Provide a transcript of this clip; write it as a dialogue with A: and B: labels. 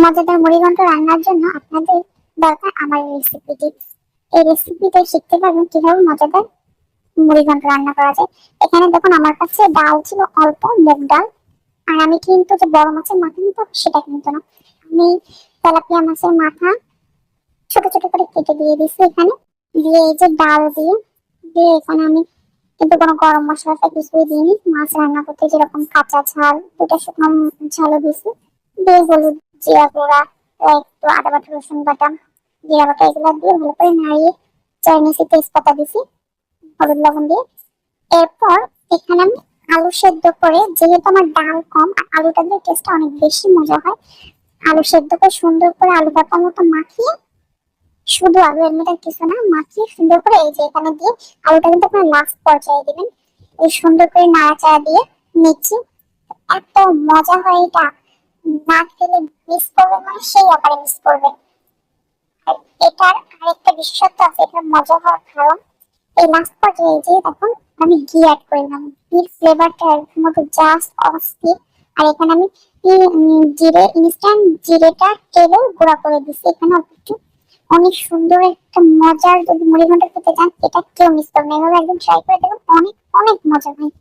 A: মজাদার মুড়িঘন্ট রান্নার জন্য আপনাদের দরকার আমার রেসিপিটি। এই রেসিপিতে শিখতে পারবেন কিভাবে মজাদার মুড়িঘন্ট রান্না করা যায়। এখানে দেখুন আমার কাছে ডাল ছিল অল্প, মুগ ডাল। আর আমি কিন্তু যে বড় মাছের মাথা নিতে হবে সেটা কিন্তু না, আমি তেলাপিয়া মাছের মাথা ছোট ছোট করে কেটে দিয়ে দিচ্ছি এখানে। দিয়ে এই যে ডাল দিয়ে দিয়ে এখানে আমি কিন্তু কোনো গরম মশলা কিছুই দিইনি। মাছ রান্না করতে যেরকম কাঁচা ঝাল, দুটা শুকনো ঝালও দিছি, দিয়ে হলুদ, জিরা গুঁড়া, একটু আদা বাটা, রসুন বাটা, জিরা বাটা এগুলো দিয়ে ভালো করে নাড়িয়ে চাইনিজে তেজপাতা দিছি, হলুদ লবণ দিয়ে। এরপর এখানে আমি আলু সেদ্ধ করে, যেহেতু আমার ডাল কম আর আলুটা দিয়ে টেস্টটা অনেক বেশি মজা হয়, আলু সেদ্ধ করে সুন্দর করে আলু ভর্তার মতো মাখিয়ে, শুধু আলু এর মধ্যে কিছু না, মাখিয়ে সুন্দর করে এই যে এখানে দিয়ে আলুটা কিন্তু আপনার লাস্ট পর্যায়ে দিবেন। এই সুন্দর করে নাড়াচাড়া দিয়ে নিচ্ছি। এত মজা হয় এটা, না খেলে মিস করবে, মানে সেই আকারে মিস করবে। এটার আরেকটা বিশেষত্ব আছে, এটার মজা হওয়ার কারণ এই লাস্ট পর্যায়ে যে তখন আমি ঘি অ্যাড করে দিলাম। ঘির ফ্লেভারটা এর মধ্যে জাস্ট অস্থির। আর এখানে আমি জিরে, ইনস্ট্যান্ট জিরেটা তেলে গুঁড়া করে দিচ্ছি এখানে একটু। অনেক সুন্দর একটা মজার, যদি মুড়িঘন্ট খেতে চান এটা কেউ মিস করবেন না, এভাবে একদম ট্রাই করে দেখুন, অনেক অনেক মজা হয়।